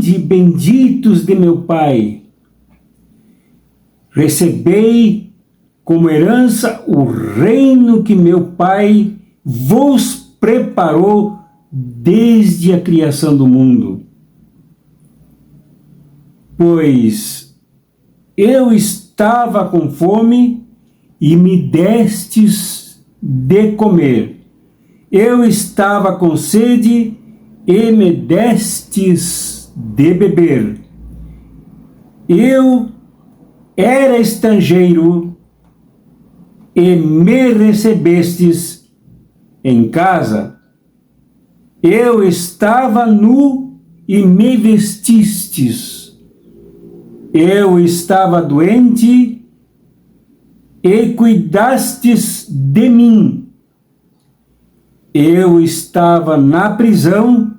vinde benditos de meu Pai, recebei como herança o reino que meu Pai vos preparou desde a criação do mundo. Pois eu estava com fome e me destes de comer. Eu estava com sede e me destes de beber. Eu era estrangeiro e me recebestes em casa. Eu estava nu e me vestistes. Eu estava doente e cuidastes de mim. Eu estava na prisão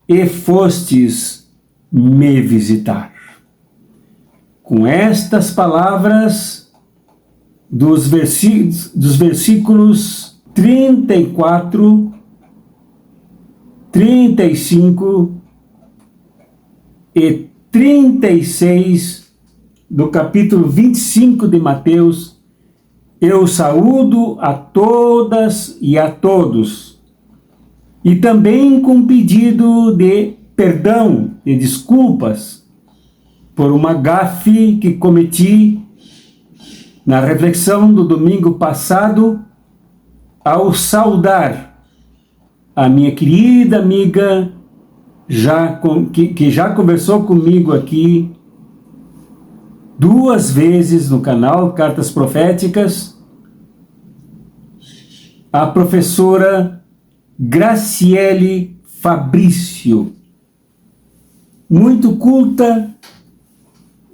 e fostes me visitar. Com estas palavras dos versículos 34, 35 e 36 do capítulo 25 de Mateus, eu saúdo a todas e a todos, e também com pedido de perdão, de desculpas, por uma gafe que cometi na reflexão do domingo passado, ao saudar a minha querida amiga, que já conversou comigo aqui 2 vezes no canal Cartas Proféticas, a professora Graciele Fabrício, muito culta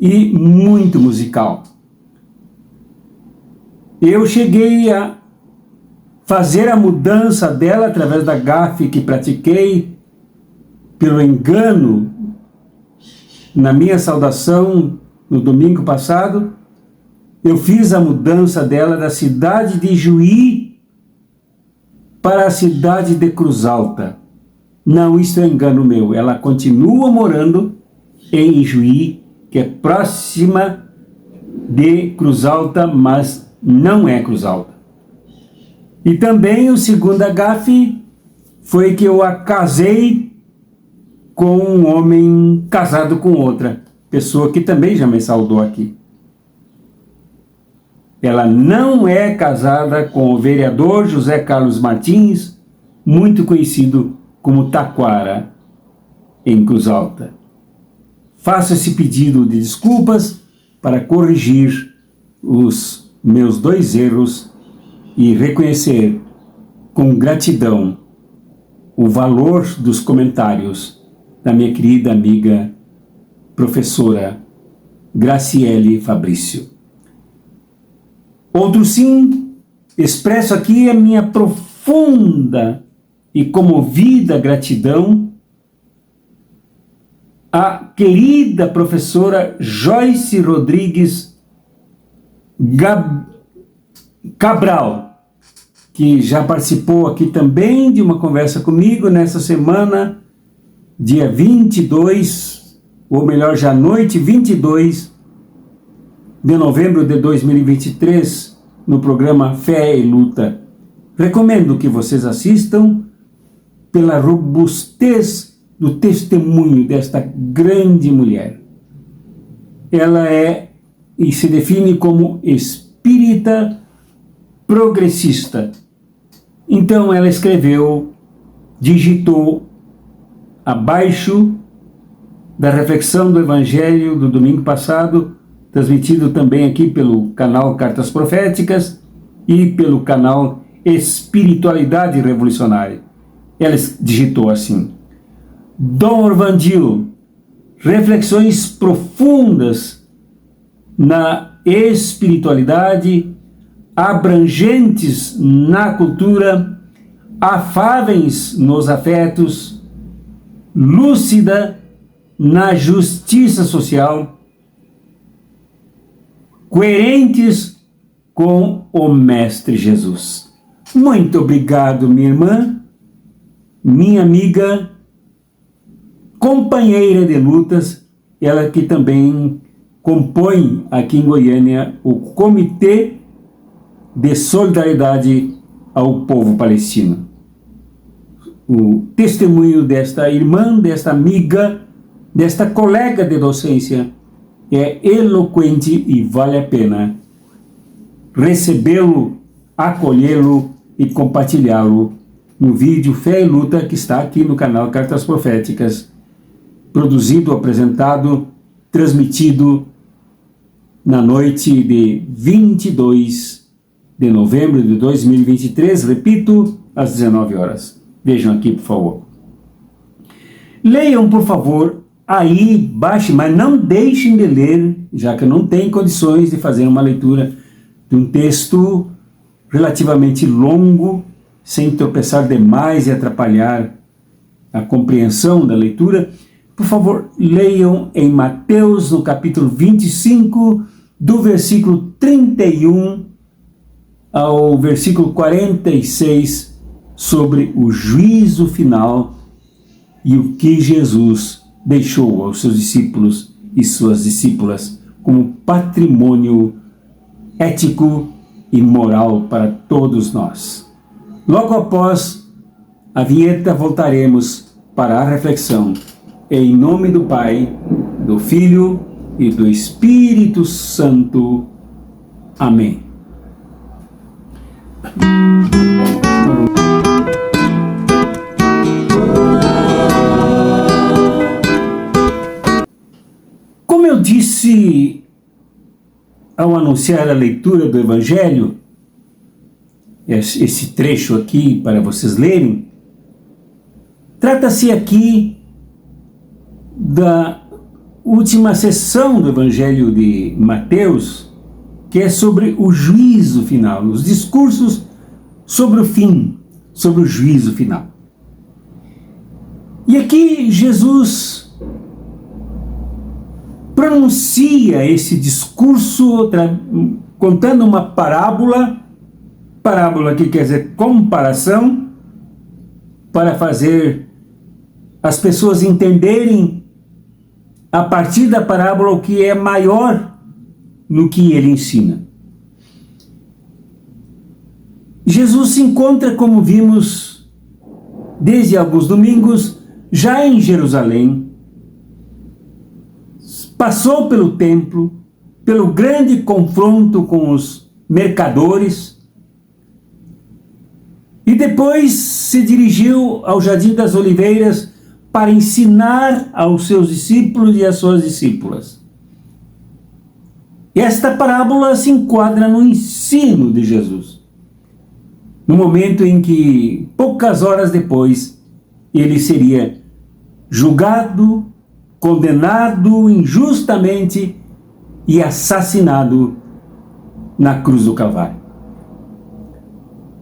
e muito musical. Eu cheguei a fazer a mudança dela através da gafe que pratiquei pelo engano na minha saudação no domingo passado. Eu fiz a mudança dela da cidade de Juí para a cidade de Cruz Alta. Não, isso é engano meu. Ela continua morando em Juí, que é próxima de Cruz Alta, mas não é Cruz Alta. E também o segundo gafe foi que eu a casei com um homem casado com outra pessoa que também já me saudou aqui. Ela não é casada com o vereador José Carlos Martins, muito conhecido como Taquara, em Cruz Alta. Faço esse pedido de desculpas para corrigir os meus 2 erros e reconhecer com gratidão o valor dos comentários da minha querida amiga professora Graciele Fabrício. Outro sim, expresso aqui a minha profunda e comovida gratidão à querida professora Joyce Rodrigues Cabral, que já participou aqui também de uma conversa comigo nessa semana, dia 22, ou melhor, já noite 22 de novembro de 2023, no programa Fé e Luta. Recomendo que vocês assistam pela robustez do testemunho desta grande mulher. Ela é e se define como espírita progressista. Então ela digitou abaixo da reflexão do Evangelho do domingo passado, transmitido também aqui pelo canal Cartas Proféticas e pelo canal Espiritualidade Revolucionária. Ela digitou assim: Dom Orvandil, reflexões profundas na espiritualidade, abrangentes na cultura, afáveis nos afetos, lúcida na justiça social, coerentes com o Mestre Jesus. Muito obrigado, minha irmã, minha amiga, companheira de lutas, ela que também compõe aqui em Goiânia o Comitê de Solidariedade ao Povo Palestino. O testemunho desta irmã, desta amiga, desta colega de docência é eloquente e vale a pena recebê-lo, acolhê-lo e compartilhá-lo no vídeo Fé e Luta que está aqui no canal Cartas Proféticas, produzido, apresentado, transmitido na noite de 22 de novembro de 2023, repito, às 19 horas. Vejam aqui, por favor. Leiam, por favor, aí, baixem, mas não deixem de ler, já que não tem condições de fazer uma leitura de um texto relativamente longo, sem tropeçar demais e atrapalhar a compreensão da leitura. Por favor, leiam em Mateus, no capítulo 25, do versículo 31 ao versículo 46, sobre o juízo final e o que Jesus deixou aos seus discípulos e suas discípulas como patrimônio ético e moral para todos nós. Logo após a vinheta, voltaremos para a reflexão. Em nome do Pai, do Filho e do Espírito Santo. Amém. Como eu disse ao anunciar a leitura do Evangelho, esse trecho aqui para vocês lerem, trata-se aqui da última sessão do Evangelho de Mateus, que é sobre o juízo final, os discursos sobre o fim, sobre o juízo final. E aqui Jesus pronuncia esse discurso contando uma parábola que quer dizer comparação, para fazer as pessoas entenderem a partir da parábola o que é maior no que ele ensina. Jesus se encontra, como vimos desde alguns domingos, já em Jerusalém, passou pelo templo, pelo grande confronto com os mercadores, e depois se dirigiu ao Jardim das Oliveiras para ensinar aos seus discípulos e às suas discípulas. Esta parábola se enquadra no ensino de Jesus, no momento em que, poucas horas depois, ele seria julgado, condenado injustamente e assassinado na cruz do Calvário.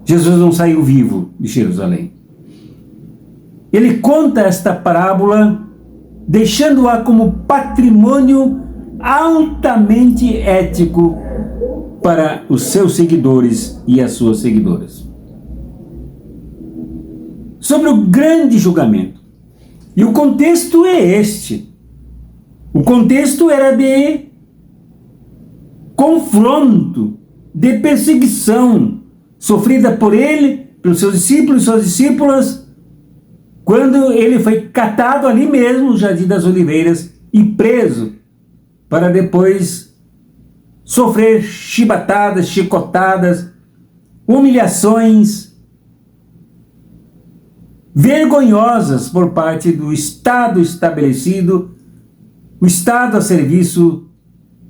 Jesus não saiu vivo de Jerusalém. Ele conta esta parábola deixando-a como patrimônio altamente ético para os seus seguidores e as suas seguidoras. Sobre o grande julgamento. E o contexto é este. O contexto era de confronto, de perseguição, sofrida por ele, pelos seus discípulos e suas discípulas, quando ele foi catado ali mesmo no Jardim das Oliveiras e preso, para depois sofrer chibatadas, chicotadas, humilhações vergonhosas por parte do Estado estabelecido, o Estado a serviço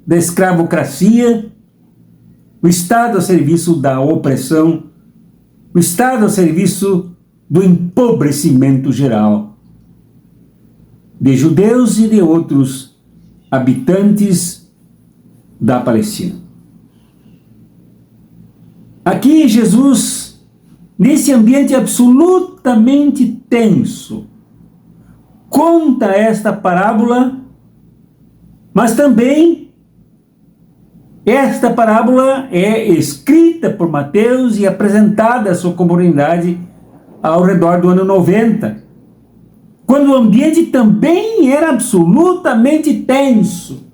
da escravocracia, o Estado a serviço da opressão, o Estado a serviço do empobrecimento geral de judeus e de outros habitantes da Palestina. Aqui Jesus, nesse ambiente absolutamente tenso, conta esta parábola, mas também esta parábola é escrita por Mateus e apresentada à sua comunidade ao redor do ano 90, quando o ambiente também era absolutamente tenso,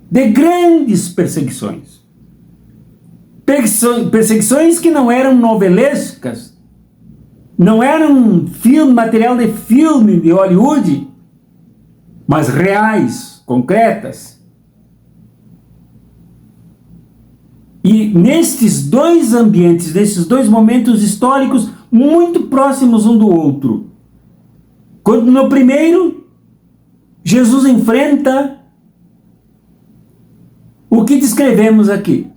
de grandes perseguições. Perseguições que não eram novelescas, não eram material de filme de Hollywood, mas reais, concretas. E nestes dois ambientes, nesses dois momentos históricos muito próximos um do outro, quando no primeiro Jesus enfrenta o que descrevemos aqui,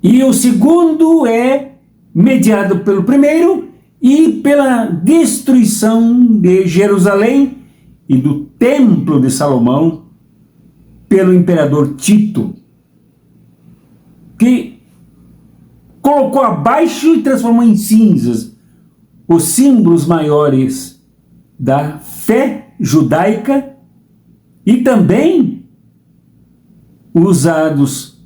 e o segundo é mediado pelo primeiro e pela destruição de Jerusalém e do Templo de Salomão pelo imperador Tito, que colocou abaixo e transformou em cinzas os símbolos maiores da fé judaica e também usados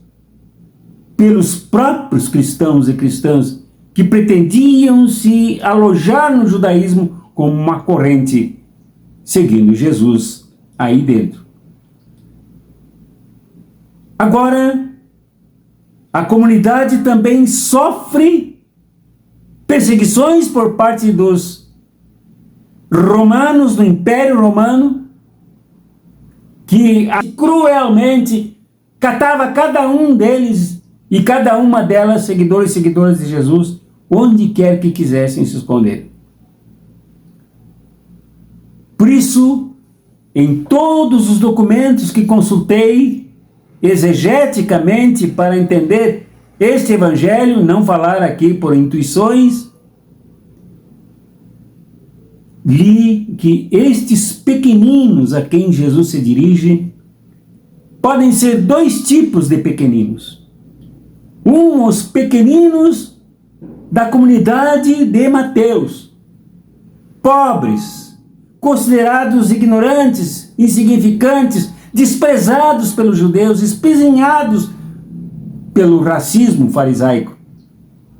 pelos próprios cristãos e cristãs que pretendiam se alojar no judaísmo como uma corrente, seguindo Jesus aí dentro. Agora, a comunidade também sofre perseguições por parte dos romanos, do Império Romano, que cruelmente catava cada um deles e cada uma delas, seguidores e seguidoras de Jesus, onde quer que quisessem se esconder. Por isso, em todos os documentos que consultei exegeticamente para entender este evangelho, não falar aqui por intuições, li que estes pequeninos a quem Jesus se dirige podem ser dois tipos de pequeninos. Os pequeninos da comunidade de Mateus, pobres, considerados ignorantes, insignificantes, desprezados pelos judeus, espezinhados pelo racismo farisaico.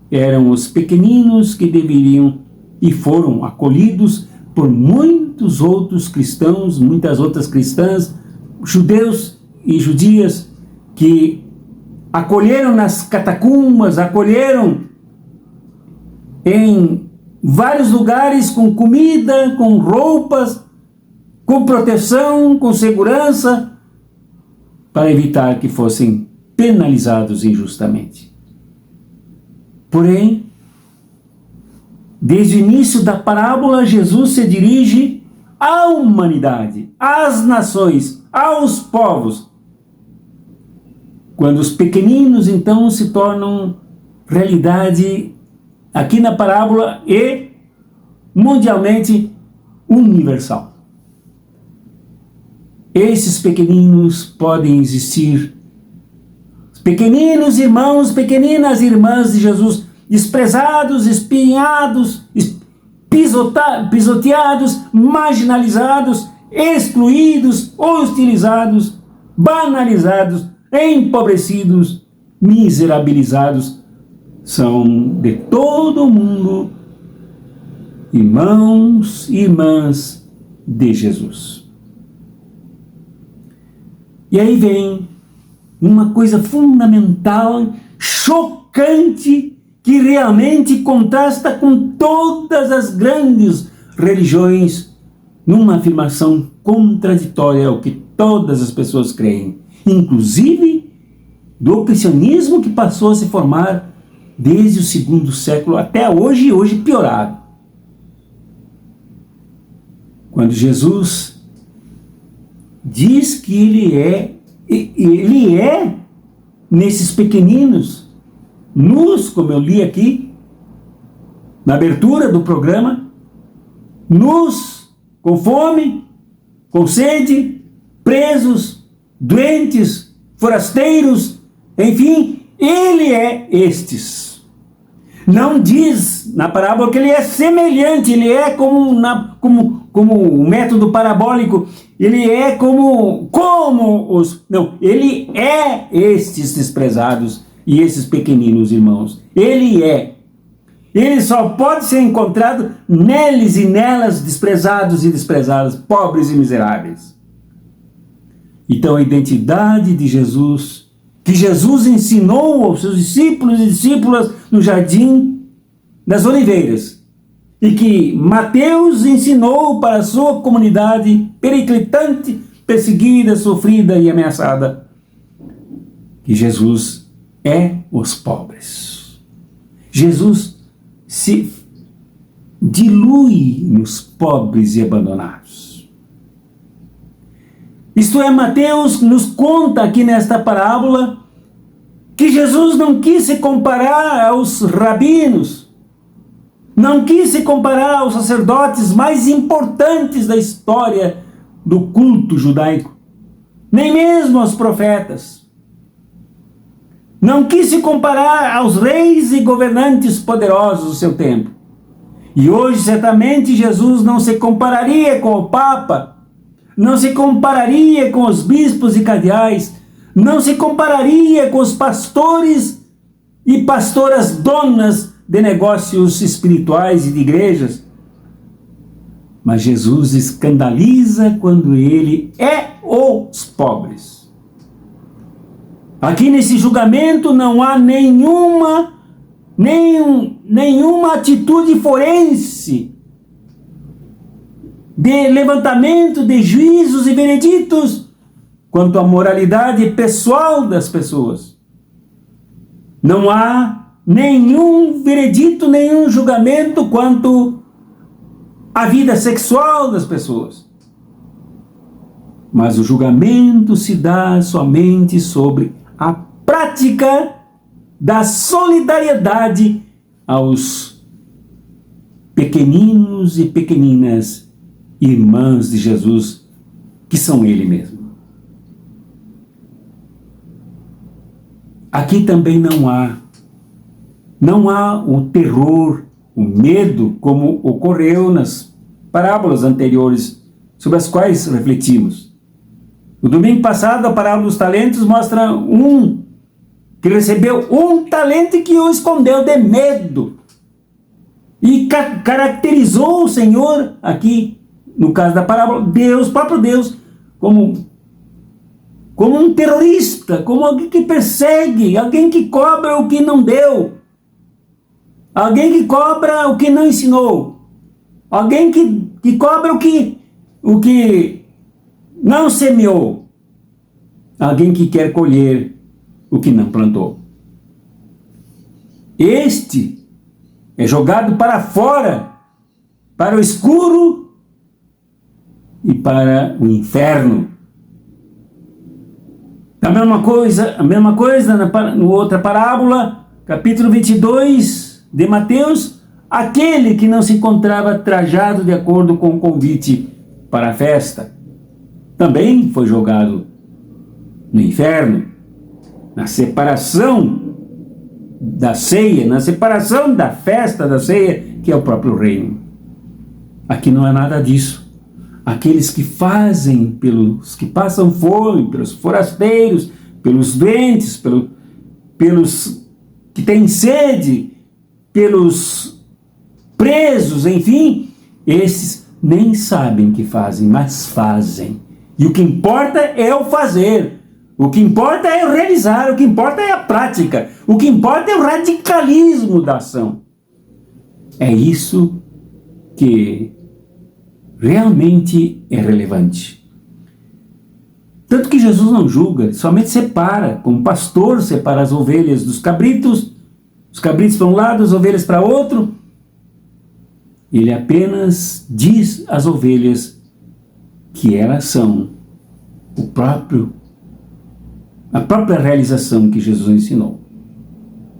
Eram os pequeninos que deveriam e foram acolhidos por muitos outros cristãos, muitas outras cristãs, judeus e judias, que acolheram nas catacumbas, acolheram em vários lugares com comida, com roupas, com proteção, com segurança, para evitar que fossem penalizados injustamente. Porém, desde o início da parábola, Jesus se dirige à humanidade, às nações, aos povos. Quando os pequeninos, então, se tornam realidade aqui na parábola e mundialmente universal. Esses pequeninos podem existir. Os pequeninos irmãos, pequeninas irmãs de Jesus, desprezados, espinhados, pisoteados, marginalizados, excluídos, hostilizados, banalizados, empobrecidos, miserabilizados, são de todo mundo irmãos e irmãs de Jesus. E aí vem uma coisa fundamental, chocante, que realmente contrasta com todas as grandes religiões, numa afirmação contraditória ao que todas as pessoas creem, inclusive do cristianismo, que passou a se formar desde o segundo século até hoje, e hoje piorado. Quando Jesus diz que ele é nesses pequeninos, nus, como eu li aqui, na abertura do programa, nus, com fome, com sede, presos, doentes, forasteiros, enfim, ele é estes. Não diz na parábola que ele é semelhante, ele é como um método parabólico, ele é como os... Não, ele é estes desprezados e esses pequeninos irmãos. Ele é. Ele só pode ser encontrado neles e nelas, desprezados e desprezadas, pobres e miseráveis. Então a identidade de Jesus, que Jesus ensinou aos seus discípulos e discípulas no Jardim das Oliveiras, e que Mateus ensinou para a sua comunidade periclitante, perseguida, sofrida e ameaçada, que Jesus é os pobres. Jesus se dilui nos pobres e abandonados. Isto é, Mateus nos conta aqui nesta parábola que Jesus não quis se comparar aos rabinos, não quis se comparar aos sacerdotes mais importantes da história do culto judaico, nem mesmo aos profetas. Não quis se comparar aos reis e governantes poderosos do seu tempo. E hoje, certamente, Jesus não se compararia com o Papa, não se compararia com os bispos e cardeais, não se compararia com os pastores e pastoras donas de negócios espirituais e de igrejas. Mas Jesus escandaliza quando ele é os pobres. Aqui nesse julgamento não há nenhuma atitude forense de levantamento de juízos e vereditos quanto à moralidade pessoal das pessoas. Não há nenhum veredito, nenhum julgamento quanto à vida sexual das pessoas. Mas o julgamento se dá somente sobre a prática da solidariedade aos pequeninos e pequeninas irmãs de Jesus, que são Ele mesmo. Aqui também não há o terror, o medo, como ocorreu nas parábolas anteriores sobre as quais refletimos. No domingo passado, a parábola dos talentos mostra um que recebeu um talento e que o escondeu de medo. E caracterizou o Senhor aqui, no caso da parábola, Deus, próprio Deus, como um terrorista, como alguém que persegue, alguém que cobra o que não deu, alguém que cobra o que não ensinou, alguém que cobra o que não semeou, alguém que quer colher o que não plantou. Este é jogado para fora, para o escuro e para o inferno. A mesma coisa na outra parábola, capítulo 22 de Mateus, aquele que não se encontrava trajado de acordo com o convite para a festa, também foi jogado no inferno, na separação da ceia, na separação da festa da ceia, que é o próprio reino. Aqui não é nada disso. Aqueles que fazem pelos que passam fome, pelos forasteiros, pelos doentes, pelos que têm sede, pelos presos, enfim, esses nem sabem que fazem, mas fazem. E o que importa é o fazer, o que importa é o realizar, o que importa é a prática, o que importa é o radicalismo da ação. É isso que realmente é relevante. Tanto que Jesus não julga, somente separa, como pastor separa as ovelhas dos cabritos, os cabritos para um lado, as ovelhas para outro. Ele apenas diz às ovelhas que elas são a própria realização que Jesus ensinou,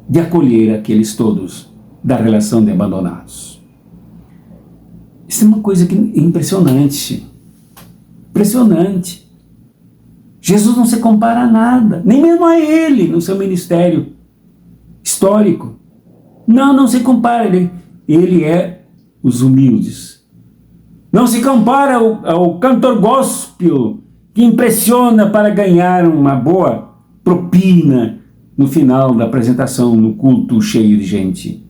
de acolher aqueles todos da relação de abandonados. Isso é uma coisa que é impressionante. Impressionante. Jesus não se compara a nada, nem mesmo a ele no seu ministério histórico. Não se compara. Ele é os humildes. Não se compara ao cantor gospel que impressiona para ganhar uma boa propina no final da apresentação, no culto cheio de gente.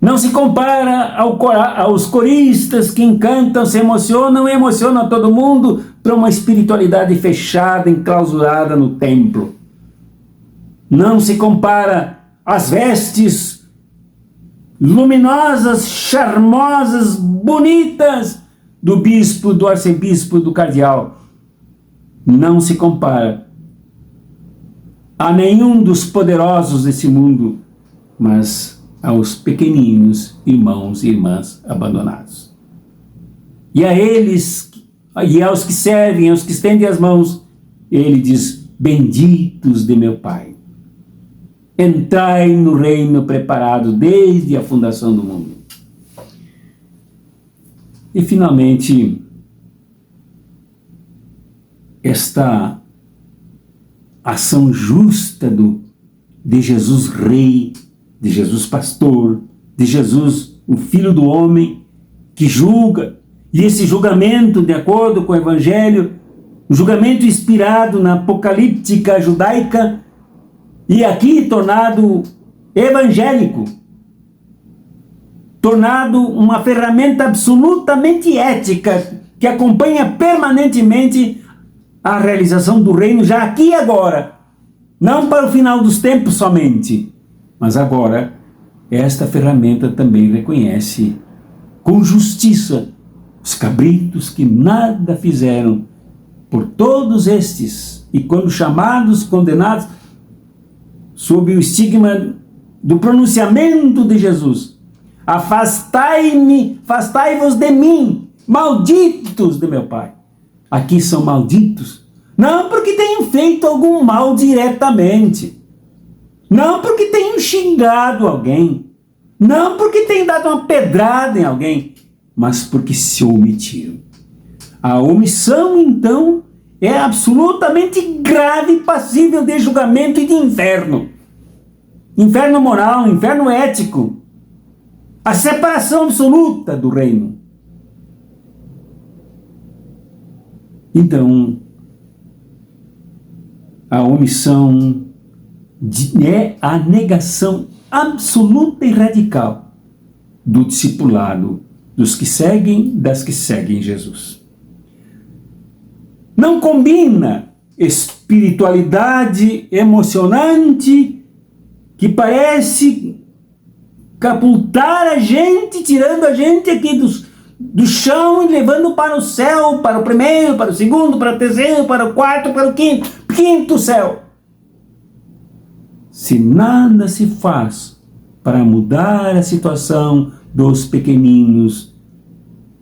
Não se compara aos coristas que encantam, se emocionam e emocionam todo mundo para uma espiritualidade fechada, enclausurada no templo. Não se compara às vestes luminosas, charmosas, bonitas do bispo, do arcebispo, do cardeal. Não se compara a nenhum dos poderosos desse mundo, mas aos pequeninos irmãos e irmãs abandonados. E a eles, e aos que servem, aos que estendem as mãos, ele diz: benditos de meu Pai, entrai no reino preparado desde a fundação do mundo. E finalmente, esta ação justa de Jesus Rei, de Jesus Pastor, de Jesus, o Filho do Homem, que julga, e esse julgamento, de acordo com o Evangelho, um julgamento inspirado na apocalíptica judaica, e aqui tornado evangélico, tornado uma ferramenta absolutamente ética, que acompanha permanentemente a realização do reino, já aqui e agora, não para o final dos tempos somente, mas agora esta ferramenta também reconhece com justiça os cabritos que nada fizeram por todos estes, e quando chamados, condenados, sob o estigma do pronunciamento de Jesus: afastai-vos de mim, malditos de meu Pai. Aqui são malditos, não porque tenham feito algum mal diretamente, não porque tenham xingado alguém, não porque tenham dado uma pedrada em alguém, mas porque se omitiram. A omissão, então, é absolutamente grave e passível de julgamento e de inferno. Inferno moral, inferno ético. A separação absoluta do reino. Então, a omissão é a negação absoluta e radical do discipulado dos que seguem, das que seguem Jesus. Não combina espiritualidade emocionante que parece capultar a gente, tirando a gente aqui do chão e levando para o céu, para o primeiro, para o segundo, para o terceiro, para o quarto, para o quinto céu. Se nada se faz para mudar a situação dos pequeninos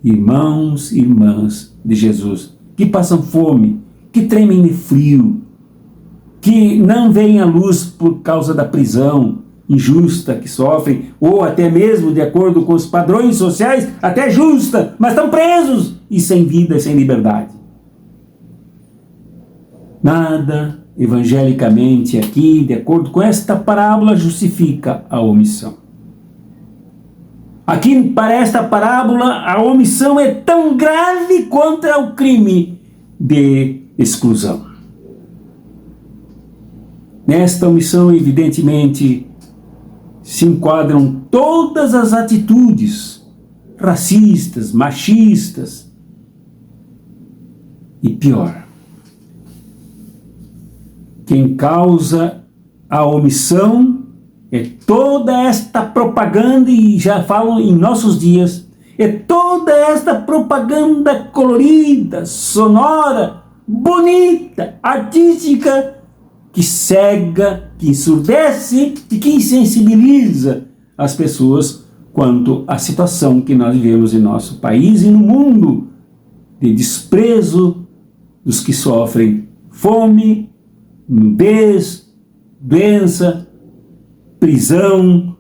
irmãos e irmãs de Jesus, que passam fome, que tremem de frio, que não veem a luz por causa da prisão injusta que sofrem, ou até mesmo de acordo com os padrões sociais, até justa, mas estão presos e sem vida e sem liberdade. Nada evangelicamente aqui, de acordo com esta parábola, justifica a omissão. Aqui, para esta parábola, a omissão é tão grave quanto é o crime de exclusão. Nesta omissão, evidentemente, se enquadram todas as atitudes racistas, machistas e pior. Quem causa a omissão é toda esta propaganda, e já falo em nossos dias, é toda esta propaganda colorida, sonora, bonita, artística, que cega, que ensurdece e que insensibiliza as pessoas quanto à situação que nós vivemos em nosso país e no mundo, de desprezo dos que sofrem fome, nudez, doença, prisão,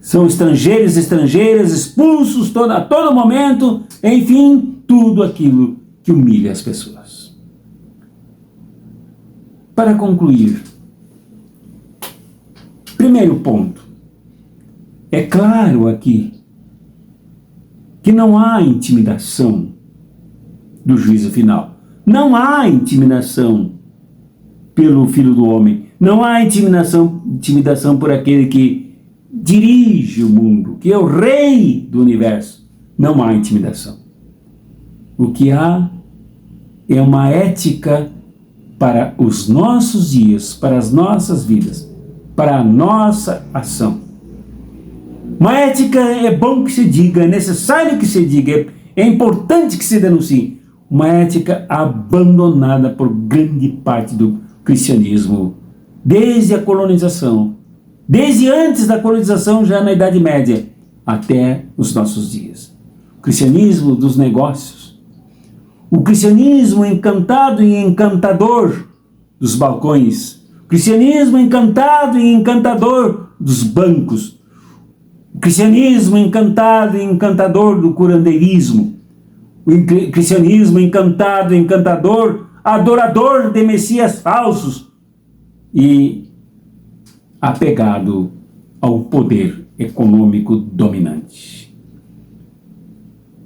são estrangeiros e estrangeiras expulsos a todo momento, enfim, tudo aquilo que humilha as pessoas. Para concluir, primeiro ponto, é claro aqui que não há intimidação do juízo final. Não há intimidação pelo Filho do Homem. Não há intimidação por aquele que dirige o mundo, que é o rei do universo, não há intimidação. O que há é uma ética para os nossos dias, para as nossas vidas, para a nossa ação. Uma ética é bom que se diga, é necessário que se diga, é importante que se denuncie. Uma ética abandonada por grande parte do cristianismo, desde a colonização, desde antes da colonização, já na Idade Média, até os nossos dias. O cristianismo dos negócios, o cristianismo encantado e encantador dos balcões, o cristianismo encantado e encantador dos bancos, o cristianismo encantado e encantador do curandeirismo, o cristianismo encantado e encantador, adorador de messias falsos e apegado ao poder econômico dominante.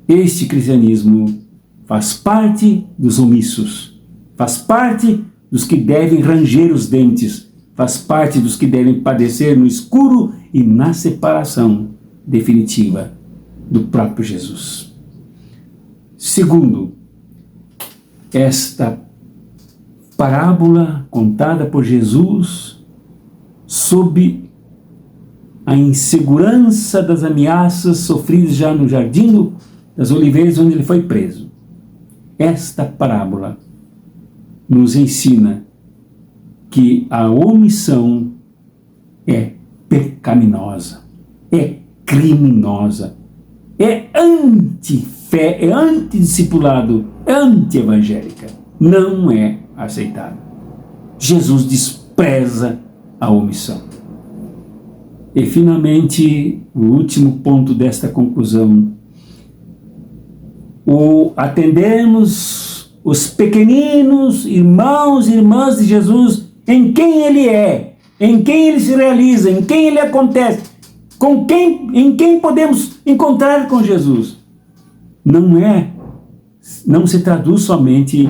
Este cristianismo faz parte dos omissos, faz parte dos que devem ranger os dentes, faz parte dos que devem padecer no escuro e na separação definitiva do próprio Jesus. Segundo, esta parábola contada por Jesus sob a insegurança das ameaças sofridas já no Jardim das Oliveiras, onde ele foi preso. Esta parábola nos ensina que a omissão é pecaminosa, é criminosa, é anti-fé, é antidiscipulado, é anti-evangélica. Não é aceitável. Jesus despreza a omissão. E, finalmente, o último ponto desta conclusão: atendermos os pequeninos irmãos e irmãs de Jesus em quem Ele é, em quem Ele se realiza, em quem Ele acontece, em quem podemos encontrar com Jesus. Não se traduz somente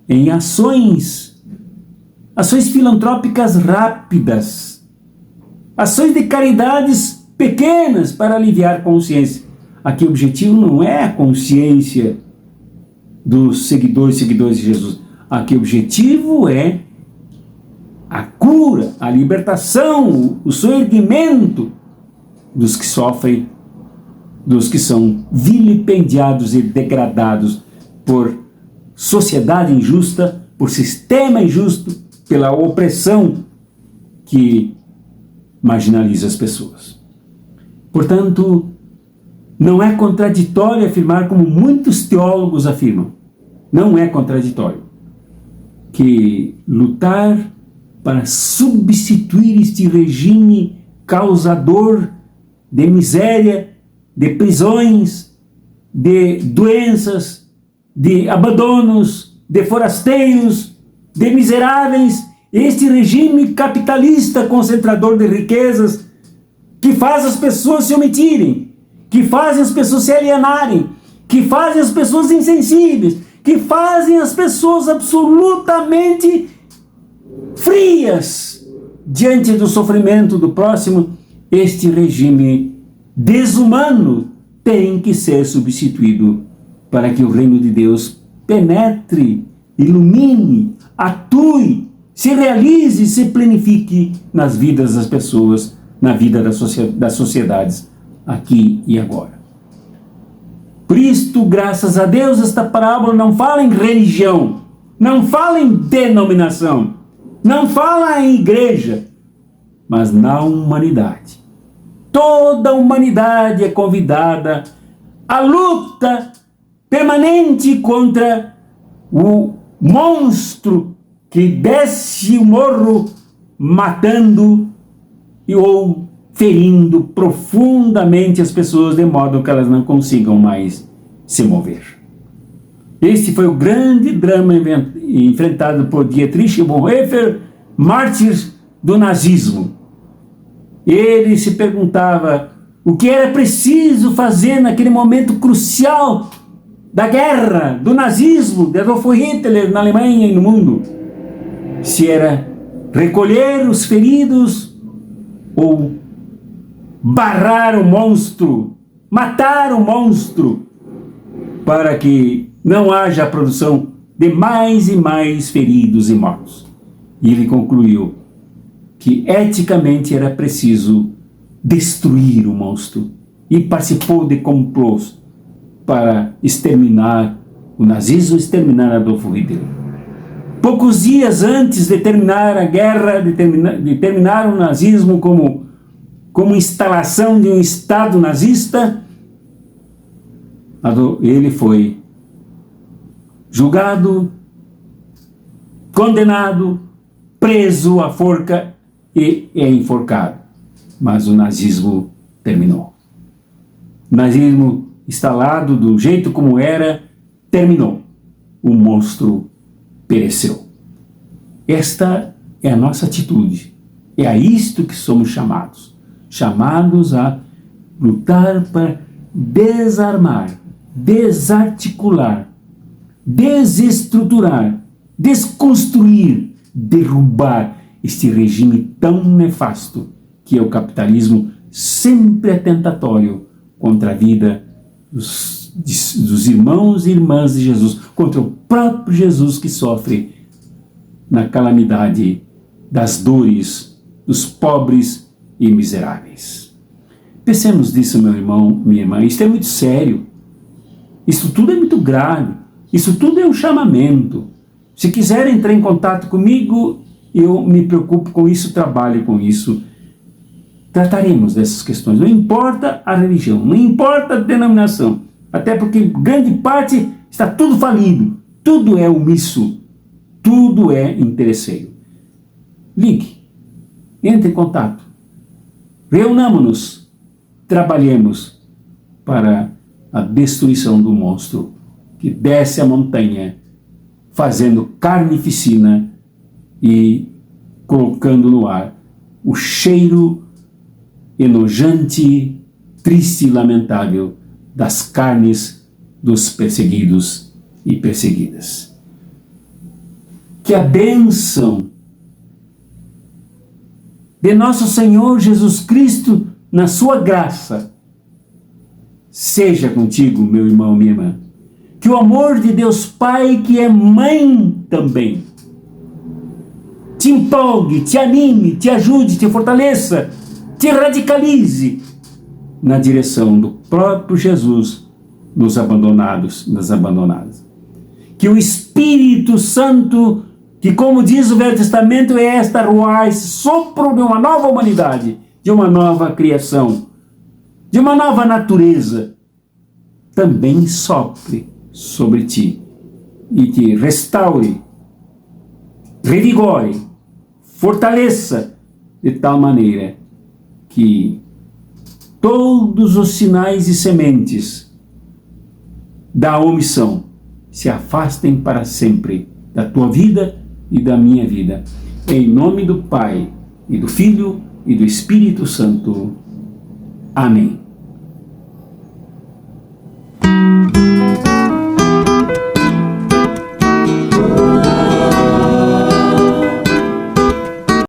em ações filantrópicas rápidas, ações de caridades pequenas para aliviar consciência. Aqui o objetivo não é a consciência dos seguidores de Jesus. Aqui o objetivo é a cura, a libertação, o soerguimento dos que sofrem, dos que são vilipendiados e degradados por sociedade injusta, por sistema injusto, pela opressão que marginaliza as pessoas. Portanto, não é contraditório afirmar, como muitos teólogos afirmam, não é contraditório, que lutar para substituir este regime causador de miséria, de prisões, de doenças, de abandonos, de forasteiros, de miseráveis, este regime capitalista concentrador de riquezas, que faz as pessoas se omitirem, que fazem as pessoas se alienarem, que fazem as pessoas insensíveis, que fazem as pessoas absolutamente frias diante do sofrimento do próximo. Este regime desumano tem que ser substituído para que o reino de Deus penetre, ilumine, atue, se realize, se planifique nas vidas das pessoas, na vida das sociedades, aqui e agora. Por isto, graças a Deus, esta parábola não fala em religião, não fala em denominação, não fala em igreja, mas na humanidade. Toda a humanidade é convidada à luta permanente contra o monstro que desce o morro matando ou ferindo profundamente as pessoas de modo que elas não consigam mais se mover. Este foi o grande drama enfrentado por Dietrich Bonhoeffer, mártir do nazismo. Ele se perguntava o que era preciso fazer naquele momento crucial da guerra, do nazismo, de Adolf Hitler na Alemanha e no mundo. Se era recolher os feridos ou barrar o monstro, matar o monstro, para que não haja a produção de mais e mais feridos e mortos. E ele concluiu que eticamente era preciso destruir o monstro e participou de complôs para exterminar o nazismo, exterminar Adolf Hitler. Poucos dias antes de terminar a guerra, de terminar o nazismo como instalação de um Estado nazista, ele foi julgado, condenado, preso à forca e é enforcado. Mas o nazismo terminou. O nazismo, instalado do jeito como era, terminou. O monstro pereceu. Esta é a nossa atitude. É a isto que somos chamados. Chamados a lutar para desarmar, desarticular, desestruturar, desconstruir, derrubar este regime tão nefasto que é o capitalismo, sempre atentatório contra a vida dos irmãos e irmãs de Jesus, contra o próprio Jesus que sofre na calamidade das dores dos pobres e miseráveis. Pensemos nisso, meu irmão, minha irmã. Isso é muito sério. Isso tudo é muito grave. Isso tudo é um chamamento. Se quiser entrar em contato comigo, eu me preocupo com isso, trabalho com isso. Trataremos dessas questões. Não importa a religião, não importa a denominação. Até porque grande parte está tudo falido. Tudo é omisso. Tudo é interesseiro. Ligue. Entre em contato. Reunamos-nos. Trabalhemos para a destruição do monstro que desce a montanha, fazendo carnificina e colocando no ar o cheiro enojante, triste e lamentável das carnes dos perseguidos e perseguidas. Que a bênção de nosso Senhor Jesus Cristo, na sua graça, seja contigo, meu irmão, minha irmã. Que o amor de Deus Pai, que é mãe também, te empolgue, te anime, te ajude, te fortaleça, te radicalize na direção do próprio Jesus nos abandonados, nas abandonadas. Que o Espírito Santo, que como diz o Velho Testamento, é esta ruá, esse sopro de uma nova humanidade, de uma nova criação, de uma nova natureza, também sopre sobre ti e te restaure, revigore, fortaleça de tal maneira que todos os sinais e sementes da omissão se afastem para sempre da tua vida e da minha vida. Em nome do Pai, e do Filho, e do Espírito Santo. Amém.